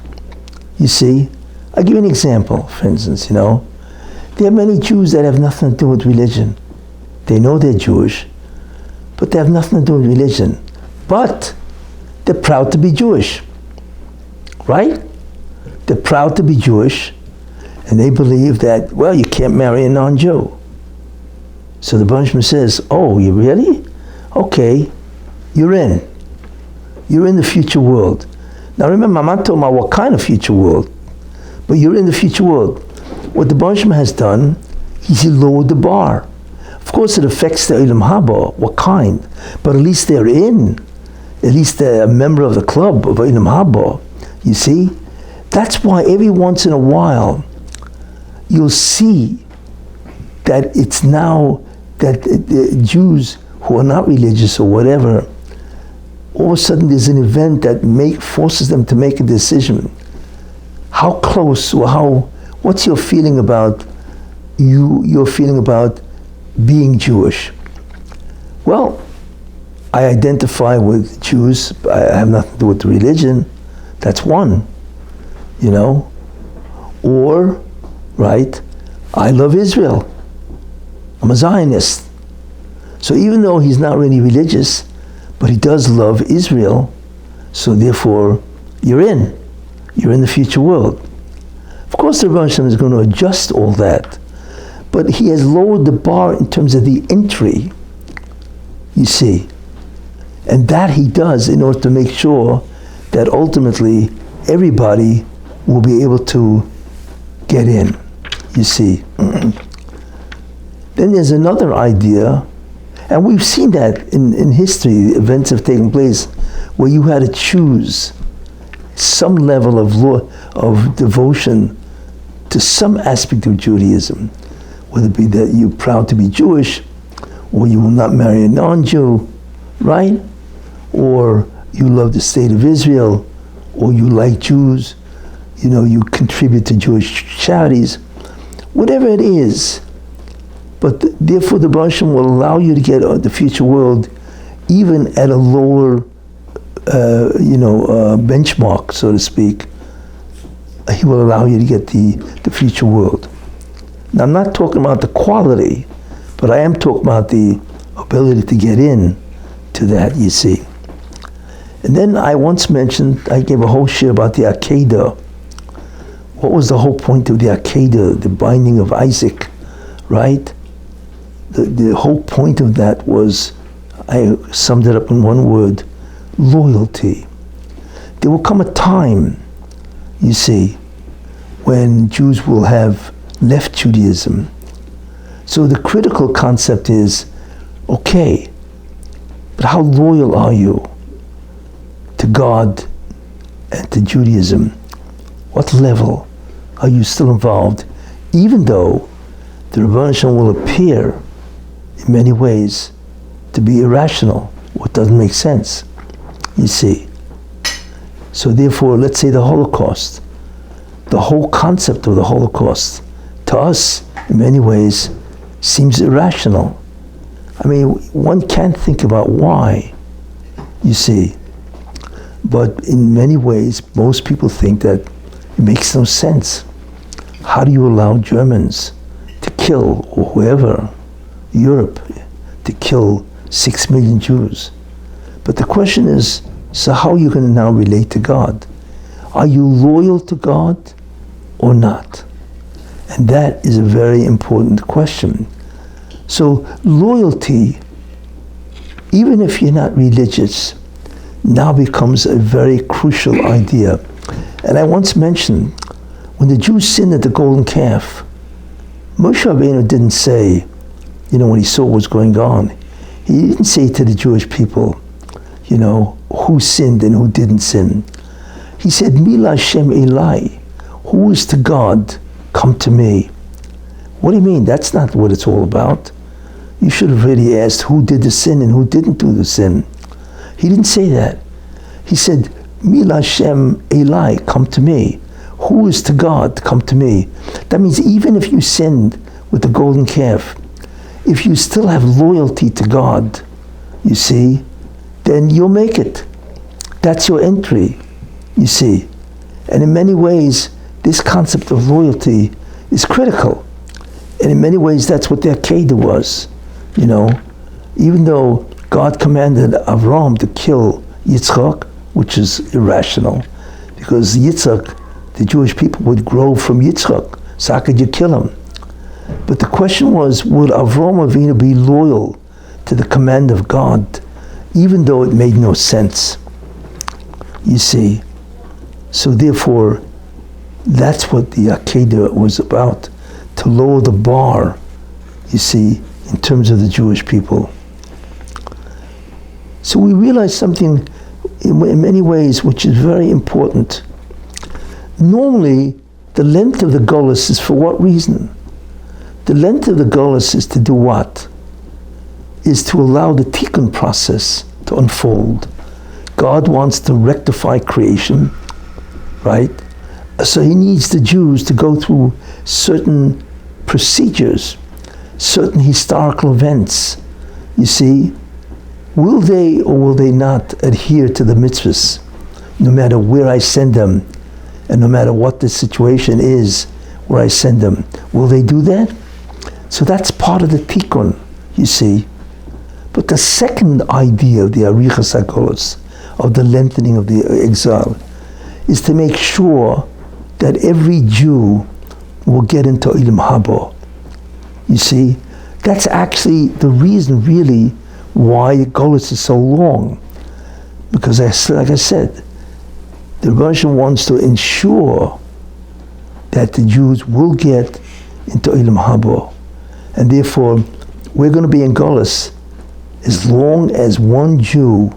You see, I'll give you an example, for instance, there are many Jews that have nothing to do with religion. They know they're Jewish, but they have nothing to do with religion. But they're proud to be Jewish, right? They're proud to be Jewish, and they believe that, well, you can't marry a non-Jew. So the Rabban Shem says, oh, you really? Okay, you're in. You're in the future world. Now remember, I'm not talking about what kind of future world, but you're in the future world. What the Baruch Shem has done, he lowered the bar. Of course, it affects the Olam Haba, what kind, but at least they're in. At least they're a member of the club of Olam Haba. You see? That's why every once in a while, you'll see that it's now that the Jews who are not religious or whatever, all of a sudden there's an event that forces them to make a decision. How close or what's your feeling about your feeling about being Jewish? Well, I identify with Jews. I have nothing to do with the religion. That's one, you know. Or, right, I love Israel. I'm a Zionist. So even though he's not really religious, but he does love Israel, so therefore you're in the future world. Of course the Rebbe is going to adjust all that, but he has lowered the bar in terms of the entry, you see. And that he does in order to make sure that ultimately everybody will be able to get in, you see. Then there's another idea, and we've seen that in history, events have taken place where you had to choose some level of devotion to some aspect of Judaism, whether it be that you're proud to be Jewish, or you will not marry a non-Jew, right? Or you love the state of Israel, or you like Jews, you know, you contribute to Jewish charities, whatever it is. But therefore the Baruch Shem will allow you to get the future world even at a lower benchmark, so to speak. He will allow you to get the future world. Now I'm not talking about the quality, but I am talking about the ability to get in to that, you see. And then I once mentioned, I gave a whole share about the Akedah. What was the whole point of the Akedah, the binding of Isaac, right? The whole point of that was, I summed it up in one word, loyalty. There will come a time, you see, when Jews will have left Judaism. So the critical concept is, okay, but how loyal are you to God and to Judaism? What level are you still involved? Even though the Rebbe will appear in many ways to be irrational, what doesn't make sense, you see. So therefore, let's say the Holocaust, the whole concept of the Holocaust, to us, in many ways, seems irrational. I mean, one can't think about why, you see. But in many ways, most people think that it makes no sense. How do you allow Germans to kill, or whoever, Europe, to kill 6 million Jews? But the question is, so how are you going to now relate to God? Are you loyal to God or not? And that is a very important question. So loyalty, even if you're not religious, now becomes a very crucial idea. And I once mentioned, when the Jews sinned at the golden calf, Moshe Rabbeinu didn't say, you know, when he saw what was going on, he didn't say to the Jewish people, you know, who sinned and who didn't sin. He said, Mila Hashem Elai, who is to God, come to me. What do you mean? That's not what it's all about. You should have really asked who did the sin and who didn't do the sin. He didn't say that. He said, Mila Hashem Elai, come to me. Who is to God, come to me. That means even if you sinned with the golden calf, if you still have loyalty to God, you see, then you'll make it. That's your entry, you see. And in many ways, this concept of loyalty is critical. And in many ways, that's what the Akedah was, you know. Even though God commanded Avram to kill Yitzchak, which is irrational, because Yitzchak, the Jewish people would grow from Yitzchak, so how could you kill him? But the question was, would Avram Avinu be loyal to the command of God, even though it made no sense? You see, So therefore, that's what the Akedah was about, to lower the bar, you see, in terms of the Jewish people. So we realize something in many ways which is very important. Normally, the length of the Golus is for what reason? The length of the Golus is to do what? Is to allow the Tikkun process to unfold. God wants to rectify creation, right? So he needs the Jews to go through certain procedures, certain historical events. You see, will they or will they not adhere to the mitzvahs, no matter where I send them, and no matter what the situation is where I send them? Will they do that? So that's part of the tikkun, you see. But the second idea of the arichas hagolos, of the lengthening of the exile, is to make sure that every Jew will get into Olam Haba. You see, that's actually the reason really why Golus is so long. Because like I said, the Russian wants to ensure that the Jews will get into Olam Haba. And therefore, we're going to be in Golus as long as one Jew,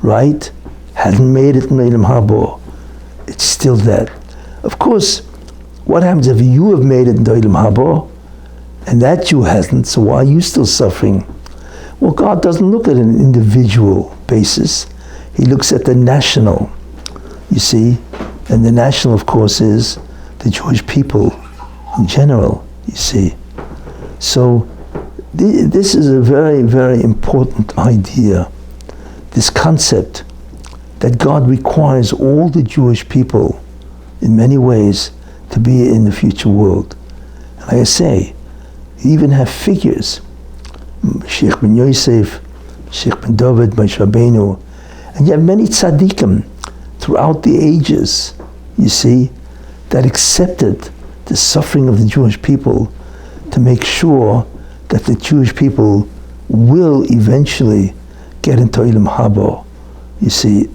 right, hasn't made it in Olam Haba. It's still that. Of course, what happens if you have made it in Olam Haba and that Jew hasn't, so why are you still suffering? Well, God doesn't look at an individual basis. He looks at the national, you see. And the national, of course, is the Jewish people in general, you see. So this is a very, very important idea, this concept that God requires all the Jewish people in many ways to be in the future world. And like I say, you even have figures, Sheikh ben Yosef, Sheikh ben David, Moshe Rabbeinu, and you have many tzaddikim throughout the ages, you see, that accepted the suffering of the Jewish people to make sure that the Jewish people will eventually get into Olam Haba, you see.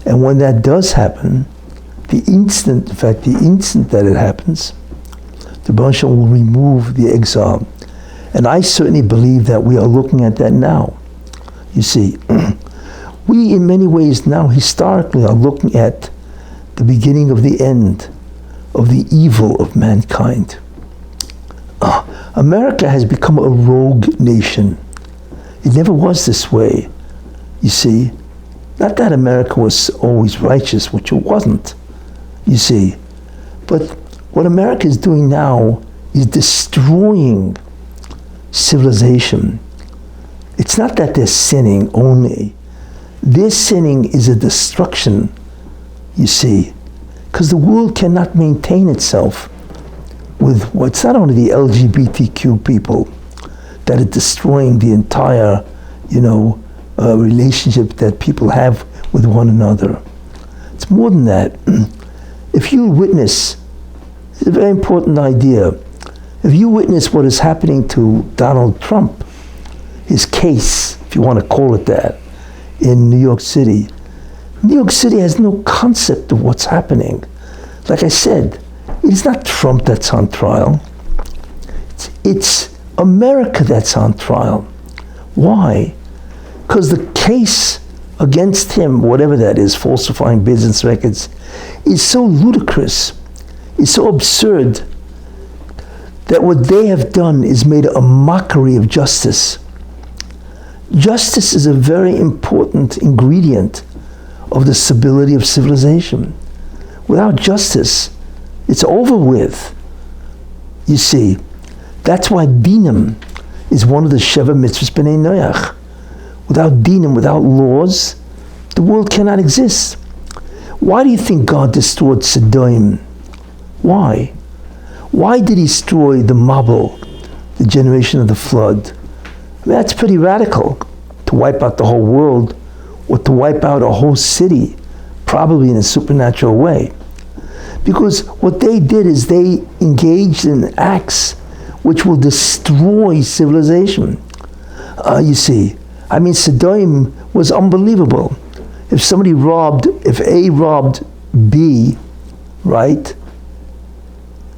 And when that does happen, the instant that it happens, the Baruch Shem will remove the exile. And I certainly believe that we are looking at that now. You see, we in many ways now historically are looking at the beginning of the end of the evil of mankind. America has become a rogue nation. It never was this way, you see. Not that America was always righteous, which it wasn't, you see. But what America is doing now is destroying civilization. It's not that they're sinning only. Their sinning is a destruction, you see. Because the world cannot maintain itself with what's not only the LGBTQ people that are destroying the entire, relationship that people have with one another. It's more than that. If you witness, it's a very important idea, if you witness what is happening to Donald Trump, his case, if you want to call it that, in New York City has no concept of what's happening. Like I said, it's not Trump that's on trial. It's America that's on trial. Why? Because the case against him, whatever that is, falsifying business records, is so ludicrous, is so absurd, that what they have done is made a mockery of justice. Justice is a very important ingredient of the stability of civilization. Without justice, it's over with. You see, that's why dinim is one of the Sheva mitzvahs b'nei Noach. Without dinim, without laws, the world cannot exist. Why do you think God destroyed Sodom? Why? Why did he destroy the Mabul, the generation of the flood? I mean, that's pretty radical, to wipe out the whole world, or to wipe out a whole city, probably in a supernatural way. Because what they did is they engaged in acts which will destroy civilization. You see, Sodom was unbelievable. If A robbed B, right,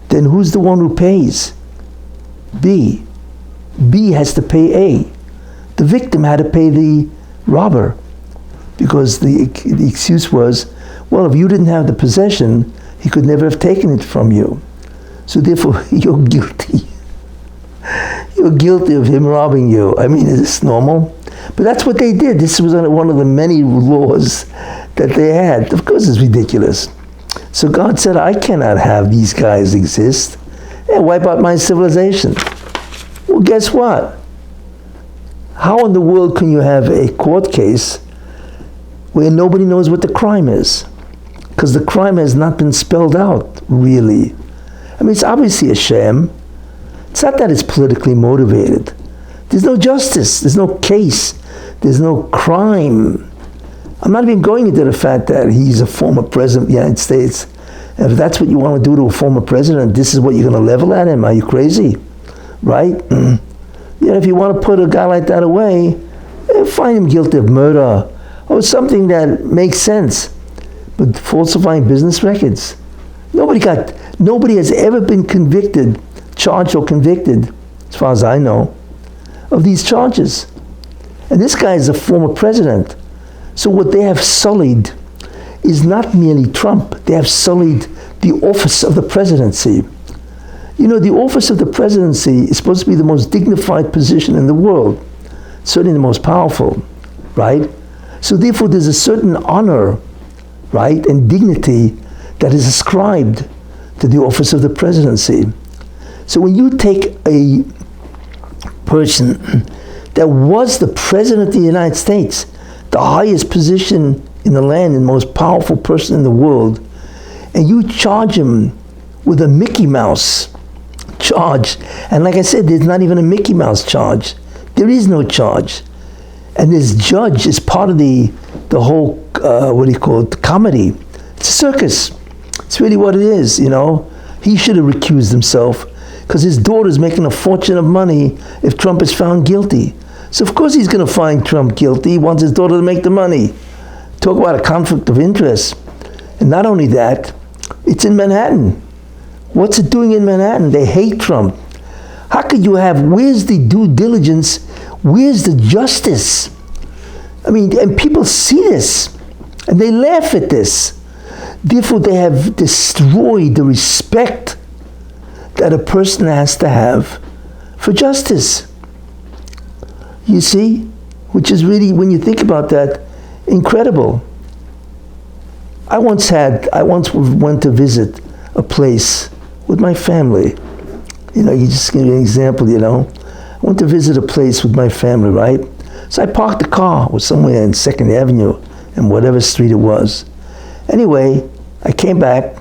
then who's the one who pays? B. B has to pay A. The victim had to pay the robber because the excuse was, well, if you didn't have the possession, he could never have taken it from you. So therefore, you're guilty. You're guilty of him robbing you. I mean, is this normal? But that's what they did. This was one of the many laws that they had. Of course, it's ridiculous. So God said, I cannot have these guys exist and wipe out my civilization. Well, guess what? How in the world can you have a court case where nobody knows what the crime is? Because the crime has not been spelled out, really. I mean, it's obviously a sham. It's not that it's politically motivated. There's no justice. There's no case. There's no crime. I'm not even going into the fact that he's a former president of the United States. And if that's what you want to do to a former president, this is what you're going to level at him. Are you crazy? Right? Yeah, if you want to put a guy like that away, find him guilty of murder or something that makes sense. But falsifying business records, nobody has ever been convicted, charged or convicted, as far as I know, of these charges. And this guy is a former president. So what they have sullied is not merely Trump. They have sullied the office of the presidency. You know, the office of the presidency is supposed to be the most dignified position in the world, certainly the most powerful, right? So therefore there's a certain honor, right, and dignity that is ascribed to the office of the presidency. So when you take a person that was the president of the United States, the highest position in the land and most powerful person in the world, and you charge him with a Mickey Mouse charge, and like I said, there's not even a Mickey Mouse charge. There is no charge. And this judge is part of the whole, comedy. It's a circus. It's really what it is, you know. He should have recused himself because his daughter's making a fortune of money if Trump is found guilty. So of course he's going to find Trump guilty. He wants his daughter to make the money. Talk about a conflict of interest. And not only that, it's in Manhattan. What's it doing in Manhattan? They hate Trump. How could you have, where's the due diligence? Where's the justice? I mean, and people see this, and they laugh at this. Therefore, they have destroyed the respect that a person has to have for justice. You see? Which is really, when you think about that, incredible. I once went to visit a place with my family. You know, you just give me an example, you know. I went to visit a place with my family, right? So I parked the car, was somewhere in 2nd Avenue, and whatever street it was. Anyway, I came back,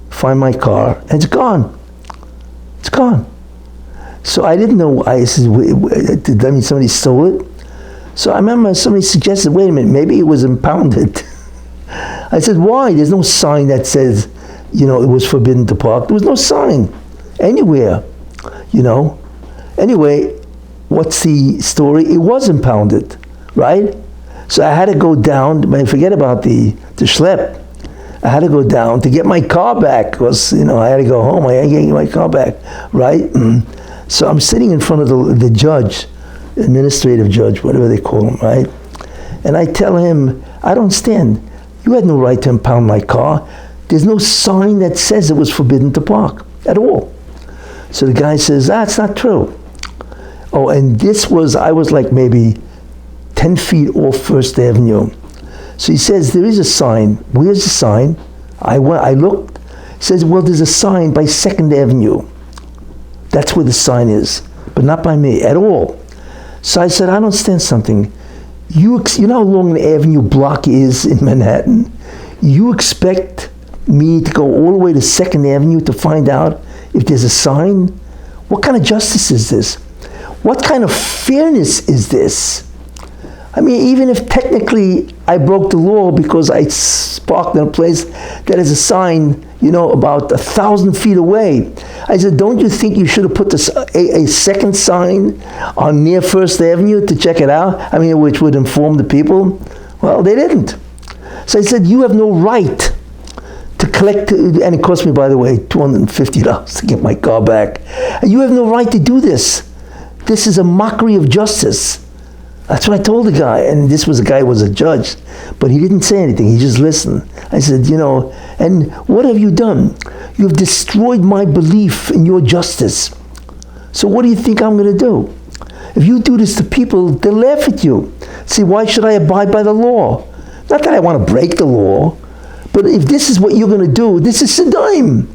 find my car, and it's gone. It's gone. So I didn't know, I said, did that mean somebody stole it? So I remember somebody suggested, wait a minute, maybe it was impounded. I said, why? There's no sign that says, you know, it was forbidden to park. There was no sign anywhere, you know. Anyway, what's the story? It was impounded, right? So I had to go down, forget about the schlep. I had to go down to get my car back because, you know, I had to go home. I had to get my car back, right? So I'm sitting in front of the judge, administrative judge, whatever they call him, right? And I tell him, I don't understand. You had no right to impound my car. There's no sign that says it was forbidden to park at all. So the guy says, it's not true. Oh, and I was like maybe 10 feet off 1st Avenue. So he says, there is a sign. Where's the sign? I looked. He says, well, there's a sign by 2nd Avenue. That's where the sign is, but not by me at all. So I said, I don't understand something. You know how long the avenue block is in Manhattan? You expect me to go all the way to 2nd Avenue to find out if there's a sign? What kind of justice is this? What kind of fairness is this? I mean, even if technically I broke the law because I parked in a place that has a sign, you know, about 1,000 feet away. I said, don't you think you should have put a second sign on near 1st Avenue to check it out? I mean, which would inform the people? Well, they didn't. So I said, you have no right collect, and it cost me, by the way, $250 to get my car back. And you have no right to do this. This is a mockery of justice. That's what I told the guy. And this was a guy who was a judge, but he didn't say anything. He just listened. I said, and what have you done? You've destroyed my belief in your justice. So what do you think I'm going to do? If you do this to people, they'll laugh at you. See, why should I abide by the law? Not that I want to break the law, but if this is what you're going to do, this is Sedime.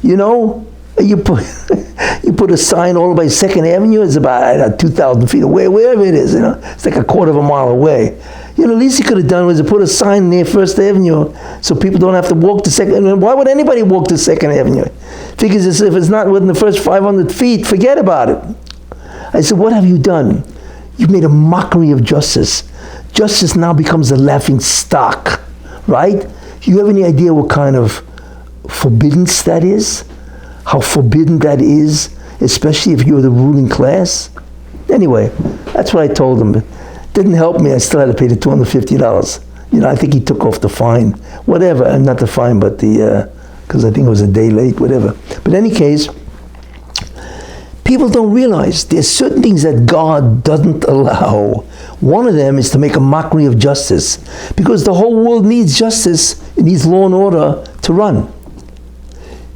You put a sign all the way 2nd Avenue, it's about 2,000 feet away, wherever it is, it's like a quarter of a mile away. The least you could have done was to put a sign near 1st Avenue so people don't have to walk to 2nd. Why would anybody walk to 2nd Avenue? Figures as if it's not within the first 500 feet, forget about it. I said, what have you done? You've made a mockery of justice. Justice now becomes a laughing stock, right? Do you have any idea what kind of forbiddance that is? How forbidden that is, especially if you're the ruling class? Anyway, that's what I told him. It didn't help me. I still had to pay the $250. I think he took off the fine. Whatever, not the fine, but because I think it was a day late, whatever. But in any case, people don't realize there's certain things that God doesn't allow. One of them is to make a mockery of justice, because the whole world needs justice, it needs law and order to run.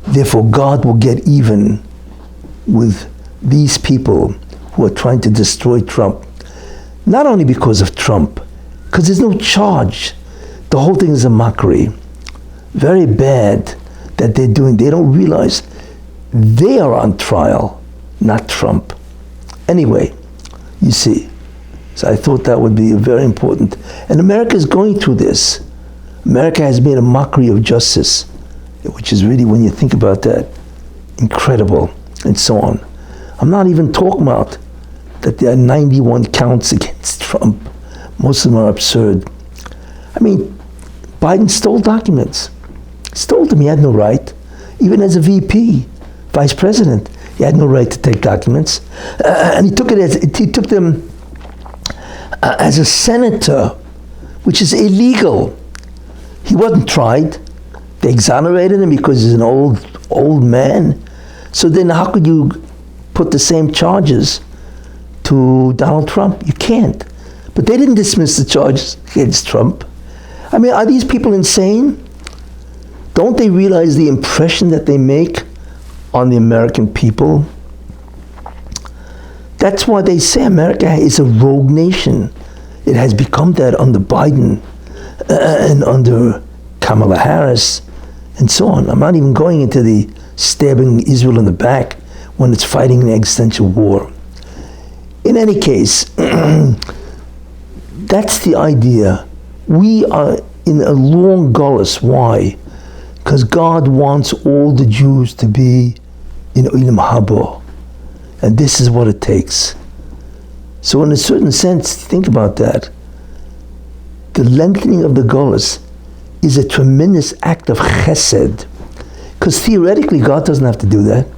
Therefore, God will get even with these people who are trying to destroy Trump. Not only because of Trump, because there's no charge. The whole thing is a mockery. Very bad that they're doing. They don't realize they are on trial, not Trump. Anyway, you see. So I thought that would be very important. And America is going through this. America has made a mockery of justice, which is really, when you think about that, incredible, and so on. I'm not even talking about that there are 91 counts against Trump. Most of them are absurd. I mean, Biden stole documents. Stole them, he had no right. Even as a VP, vice president, he had no right to take documents. And he took them as a senator, which is illegal. He wasn't tried. They exonerated him because he's an old man. So then how could you put the same charges to Donald Trump? You can't. But they didn't dismiss the charges against Trump. I mean, are these people insane? Don't they realize the impression that they make on the American people? That's why they say America is a rogue nation. It has become that under Biden and under Kamala Harris and so on. I'm not even going into the stabbing Israel in the back when it's fighting an existential war. In any case, that's the idea. We are in a long gullus. Why? Because God wants all the Jews to be in Olam Haba. And this is what it takes. So in a certain sense, think about that. The lengthening of the gullus is a tremendous act of chesed. Because theoretically, God doesn't have to do that.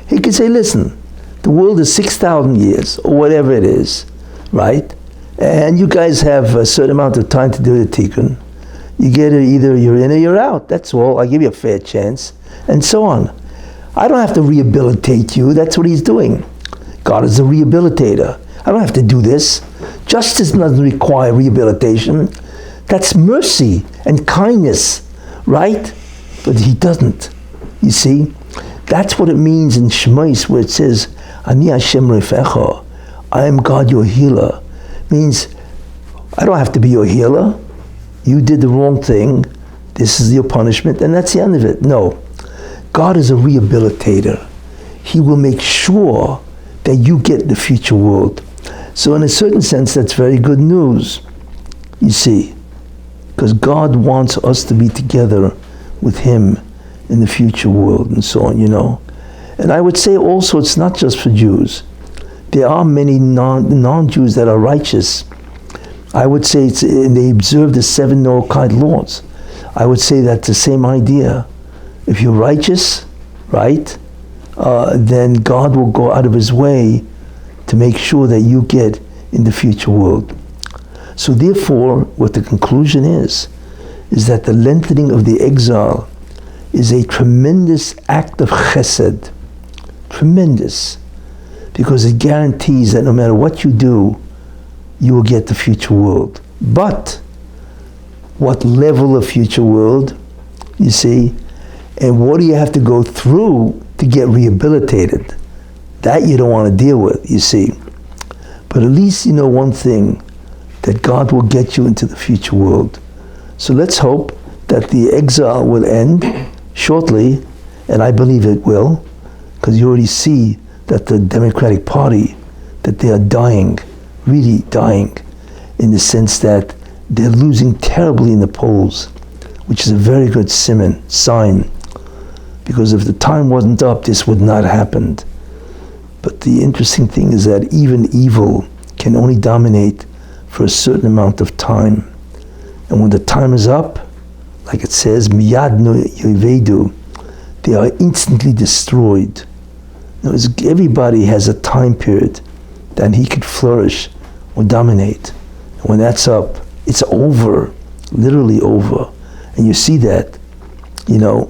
He could say, listen, the world is 6,000 years, or whatever it is, right? And you guys have a certain amount of time to do the tikkun. You get it, either you're in or you're out. That's all. I give you a fair chance. And so on. I don't have to rehabilitate you. That's what he's doing. God is a rehabilitator. I don't have to do this. Justice doesn't require rehabilitation. That's mercy and kindness, right? But he doesn't. You see? That's what it means in Shemais, where it says, Ani Hashem Refecha, I am God your healer. Means, I don't have to be your healer. You did the wrong thing. This is your punishment, and that's the end of it. No. God is a rehabilitator. He will make sure that you get the future world. So in a certain sense, that's very good news, you see, because God wants us to be together with him in the future world and so on, And I would say also, it's not just for Jews. There are many non-Jews that are righteous. I would say they observe the 7 Noahide laws. I would say that's the same idea. If you're righteous, right, then God will go out of his way to make sure that you get in the future world. So therefore, what the conclusion is that the lengthening of the exile is a tremendous act of chesed. Tremendous. Because it guarantees that no matter what you do, you will get the future world. But what level of future world, you see, and what do you have to go through to get rehabilitated? That you don't want to deal with, you see. But at least you know one thing, that God will get you into the future world. So let's hope that the exile will end shortly, and I believe it will, because you already see that the Democratic Party, that they are dying, really dying, in the sense that they're losing terribly in the polls, which is a very good sign, because if the time wasn't up, this would not have happened. But the interesting thing is that even evil can only dominate for a certain amount of time. And when the time is up, like it says, miyad no yovedu, they are instantly destroyed. Everybody has a time period that he could flourish or dominate. And when that's up, it's over, literally over. And you see that,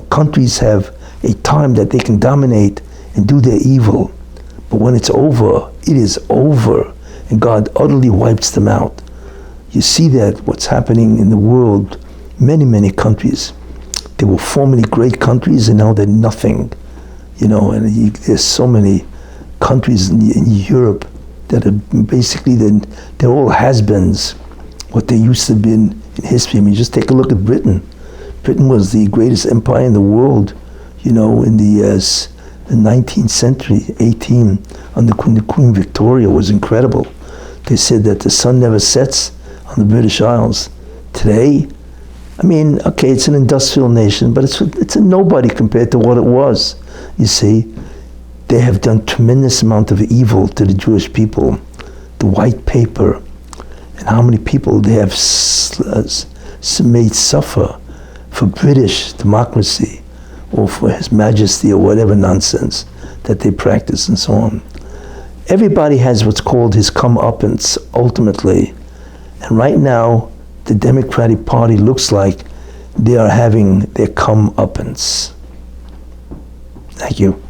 countries have a time that they can dominate and do their evil. But when it's over, it is over. And God utterly wipes them out. You see that what's happening in the world, many, many countries. They were formerly great countries and now they're nothing. And there's so many countries in Europe that are basically, they're all has-beens, what they used to be in history. I mean, just take a look at Britain. Britain was the greatest empire in the world, in the 19th century, 18, under Queen Victoria was incredible. They said that the sun never sets on the British Isles. Today, I mean, okay, it's an industrial nation, but it's a nobody compared to what it was. You see, they have done tremendous amount of evil to the Jewish people. The white paper, and how many people they have made suffer for British democracy, or for His Majesty, or whatever nonsense that they practice and so on. Everybody has what's called his comeuppance, ultimately. And right now, the Democratic Party looks like they are having their comeuppance. Thank you.